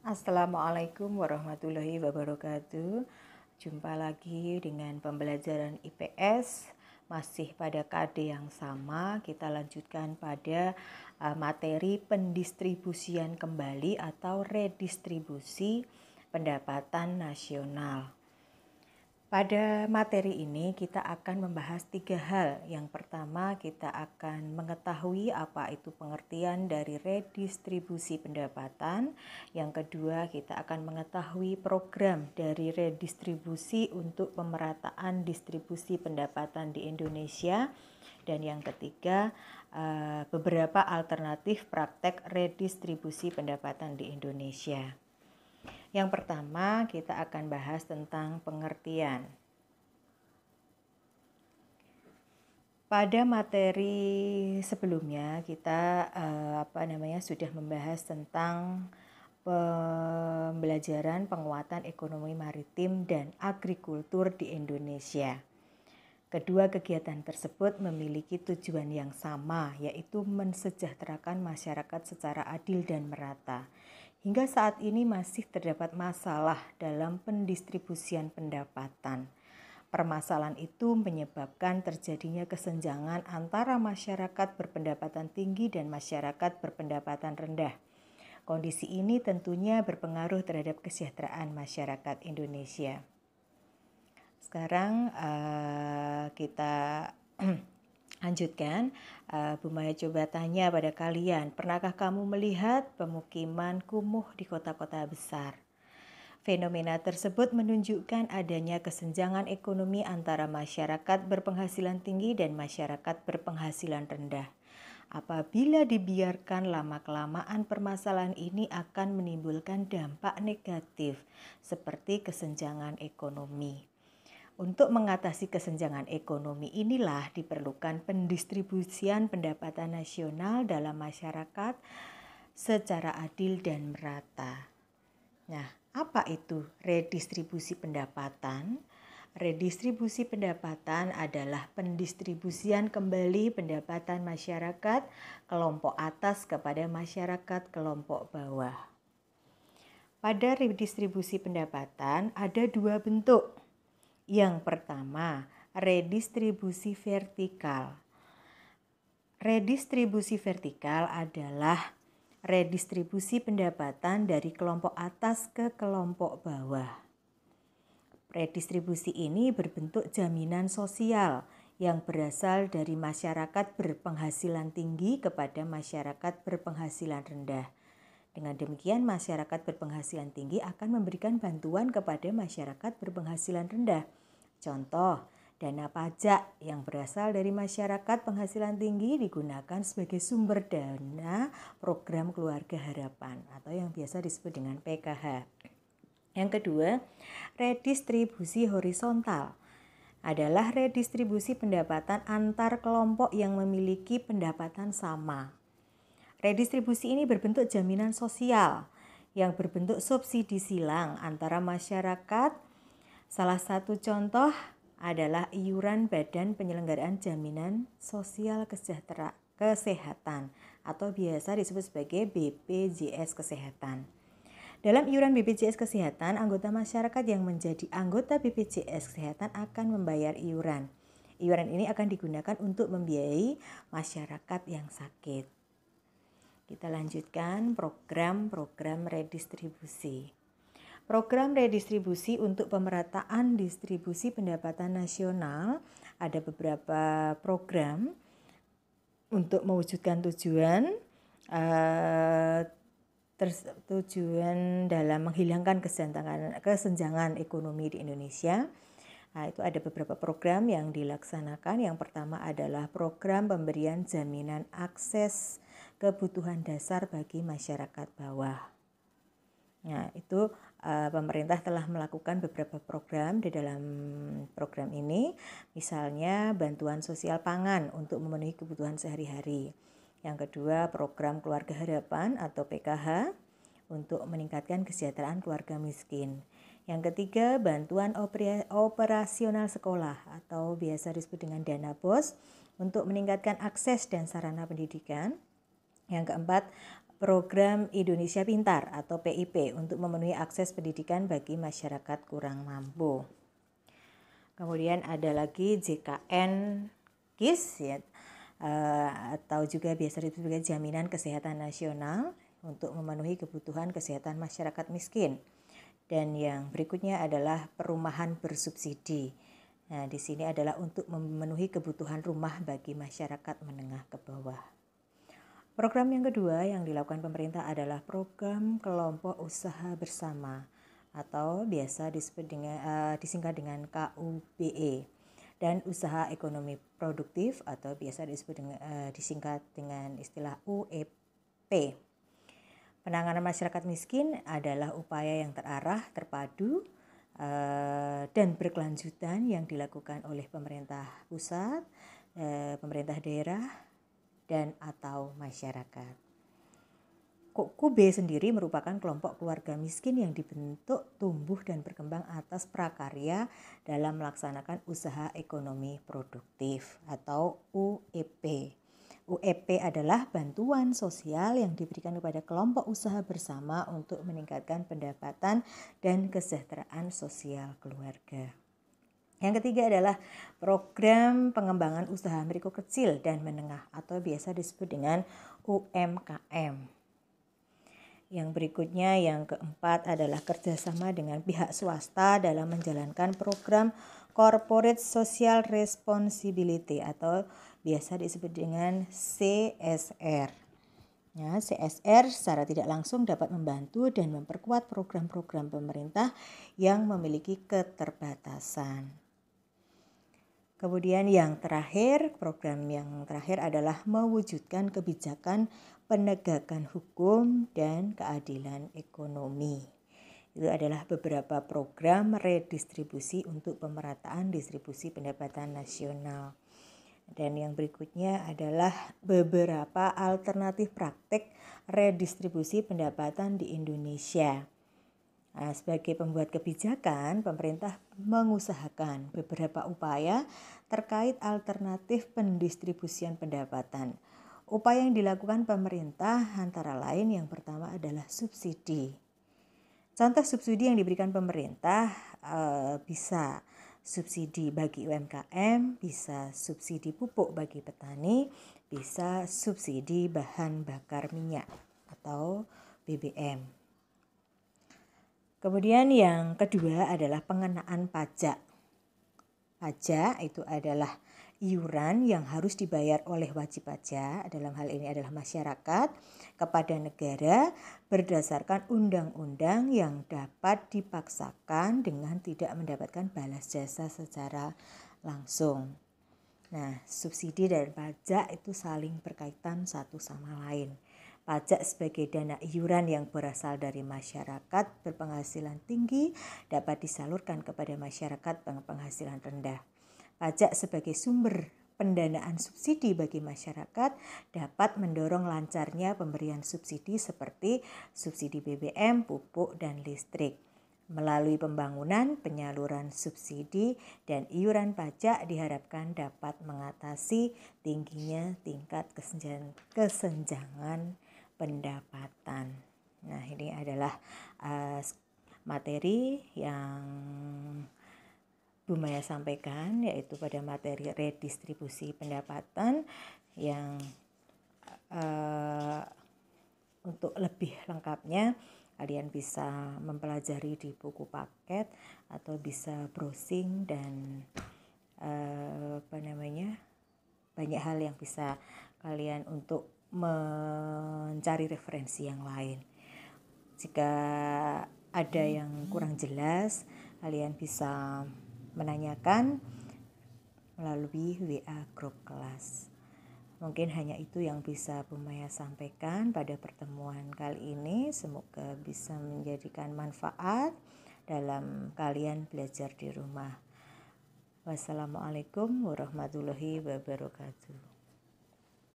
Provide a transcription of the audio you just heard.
Assalamualaikum warahmatullahi wabarakatuh. Jumpa lagi dengan pembelajaran IPS. Masih pada KD yang sama, kita lanjutkan pada materi pendistribusian kembali atau redistribusi pendapatan nasional. Pada materi ini kita akan membahas 3 hal. Yang pertama, kita akan mengetahui apa itu pengertian dari redistribusi pendapatan. Yang kedua, kita akan mengetahui program dari redistribusi untuk pemerataan distribusi pendapatan di Indonesia. Dan yang ketiga, beberapa alternatif praktek redistribusi pendapatan di Indonesia. Yang pertama, kita akan bahas tentang pengertian. Pada materi sebelumnya kita sudah membahas tentang pembelajaran penguatan ekonomi maritim dan agrikultur di Indonesia. Kedua kegiatan tersebut memiliki tujuan yang sama, yaitu mensejahterakan masyarakat secara adil dan merata. Hingga saat ini masih terdapat masalah dalam pendistribusian pendapatan. Permasalahan itu menyebabkan terjadinya kesenjangan antara masyarakat berpendapatan tinggi dan masyarakat berpendapatan rendah. Kondisi ini tentunya berpengaruh terhadap kesejahteraan masyarakat Indonesia. Sekarang kita lanjutkan. Bu Maya coba tanya pada kalian, pernahkah kamu melihat pemukiman kumuh di kota-kota besar? Fenomena tersebut menunjukkan adanya kesenjangan ekonomi antara masyarakat berpenghasilan tinggi dan masyarakat berpenghasilan rendah. Apabila dibiarkan lama-kelamaan, permasalahan ini akan menimbulkan dampak negatif seperti kesenjangan ekonomi. Untuk mengatasi kesenjangan ekonomi inilah diperlukan pendistribusian pendapatan nasional dalam masyarakat secara adil dan merata. Nah, apa itu redistribusi pendapatan? Redistribusi pendapatan adalah pendistribusian kembali pendapatan masyarakat kelompok atas kepada masyarakat kelompok bawah. Pada redistribusi pendapatan ada 2 bentuk. Yang pertama, redistribusi vertikal. Redistribusi vertikal adalah redistribusi pendapatan dari kelompok atas ke kelompok bawah. Redistribusi ini berbentuk jaminan sosial yang berasal dari masyarakat berpenghasilan tinggi kepada masyarakat berpenghasilan rendah. Dengan demikian, masyarakat berpenghasilan tinggi akan memberikan bantuan kepada masyarakat berpenghasilan rendah. Contoh, dana pajak yang berasal dari masyarakat penghasilan tinggi digunakan sebagai sumber dana program Keluarga Harapan atau yang biasa disebut dengan PKH. Yang kedua, redistribusi horizontal adalah redistribusi pendapatan antar kelompok yang memiliki pendapatan sama. Redistribusi ini berbentuk jaminan sosial yang berbentuk subsidi silang antara masyarakat. Salah satu contoh adalah iuran Badan Penyelenggaraan Jaminan Sosial Kesehatan atau biasa disebut sebagai BPJS Kesehatan. Dalam iuran BPJS Kesehatan, anggota masyarakat yang menjadi anggota BPJS Kesehatan akan membayar iuran. Iuran ini akan digunakan untuk membiayai masyarakat yang sakit. Kita lanjutkan program redistribusi. Program redistribusi untuk pemerataan distribusi pendapatan nasional ada beberapa program untuk mewujudkan tujuan dalam menghilangkan kesenjangan ekonomi di Indonesia. Nah, itu ada beberapa program yang dilaksanakan. Yang pertama adalah program pemberian jaminan akses kebutuhan dasar bagi masyarakat bawah. Nah, itu pemerintah telah melakukan beberapa program di dalam program ini, misalnya bantuan sosial pangan untuk memenuhi kebutuhan sehari-hari. Yang kedua, program Keluarga Harapan atau PKH untuk meningkatkan kesejahteraan keluarga miskin. Yang ketiga, bantuan operasional sekolah atau biasa disebut dengan dana BOS untuk meningkatkan akses dan sarana pendidikan. Yang keempat, program Indonesia Pintar atau PIP untuk memenuhi akses pendidikan bagi masyarakat kurang mampu. Kemudian ada lagi JKN KIS ya, atau juga biasa disebut sebagai Jaminan Kesehatan Nasional untuk memenuhi kebutuhan kesehatan masyarakat miskin. Dan yang berikutnya adalah perumahan bersubsidi. Nah, di sini adalah untuk memenuhi kebutuhan rumah bagi masyarakat menengah ke bawah. Program yang kedua yang dilakukan pemerintah adalah program kelompok usaha bersama atau biasa disingkat dengan KUBE, dan usaha ekonomi produktif atau biasa disingkat dengan istilah UEP. Penanganan masyarakat miskin adalah upaya yang terarah, terpadu, dan berkelanjutan yang dilakukan oleh pemerintah pusat, pemerintah daerah, dan atau masyarakat. KUB sendiri merupakan kelompok keluarga miskin yang dibentuk, tumbuh, dan berkembang atas prakarya dalam melaksanakan usaha ekonomi produktif atau UEP. UEP adalah bantuan sosial yang diberikan kepada kelompok usaha bersama untuk meningkatkan pendapatan dan kesejahteraan sosial keluarga. Yang ketiga adalah program pengembangan usaha mikro kecil dan menengah atau biasa disebut dengan UMKM. Yang berikutnya yang keempat adalah kerjasama dengan pihak swasta dalam menjalankan program Corporate Social Responsibility atau biasa disebut dengan CSR. Ya, CSR secara tidak langsung dapat membantu dan memperkuat program-program pemerintah yang memiliki keterbatasan. Kemudian yang terakhir, program yang terakhir adalah mewujudkan kebijakan penegakan hukum dan keadilan ekonomi. Itu adalah beberapa program redistribusi untuk pemerataan distribusi pendapatan nasional. Dan yang berikutnya adalah beberapa alternatif praktik redistribusi pendapatan di Indonesia. Nah, sebagai pembuat kebijakan, pemerintah mengusahakan beberapa upaya terkait alternatif pendistribusian pendapatan. Upaya yang dilakukan pemerintah antara lain yang pertama adalah subsidi. Contoh subsidi yang diberikan pemerintah bisa subsidi bagi UMKM, bisa subsidi pupuk bagi petani, bisa subsidi bahan bakar minyak atau BBM. Kemudian yang kedua adalah pengenaan pajak. Pajak itu adalah iuran yang harus dibayar oleh wajib pajak, dalam hal ini adalah masyarakat, kepada negara berdasarkan undang-undang yang dapat dipaksakan dengan tidak mendapatkan balas jasa secara langsung. Nah, subsidi dan pajak itu saling berkaitan satu sama lain. Pajak sebagai dana iuran yang berasal dari masyarakat berpenghasilan tinggi dapat disalurkan kepada masyarakat berpenghasilan rendah. Pajak sebagai sumber pendanaan subsidi bagi masyarakat dapat mendorong lancarnya pemberian subsidi seperti subsidi BBM, pupuk, dan listrik. Melalui pembangunan, penyaluran subsidi, dan iuran pajak diharapkan dapat mengatasi tingginya tingkat kesenjangan pendapatan. Nah, ini adalah materi yang Bu Maya sampaikan, yaitu pada materi redistribusi pendapatan yang untuk lebih lengkapnya kalian bisa mempelajari di buku paket atau bisa browsing dan banyak hal yang bisa kalian untuk mencari referensi yang lain. Jika ada yang kurang jelas, kalian bisa menanyakan melalui WA grup kelas. Mungkin hanya itu yang bisa Bu Maya sampaikan pada pertemuan kali ini. Semoga bisa menjadikan manfaat dalam kalian belajar di rumah. Wassalamualaikum warahmatullahi wabarakatuh.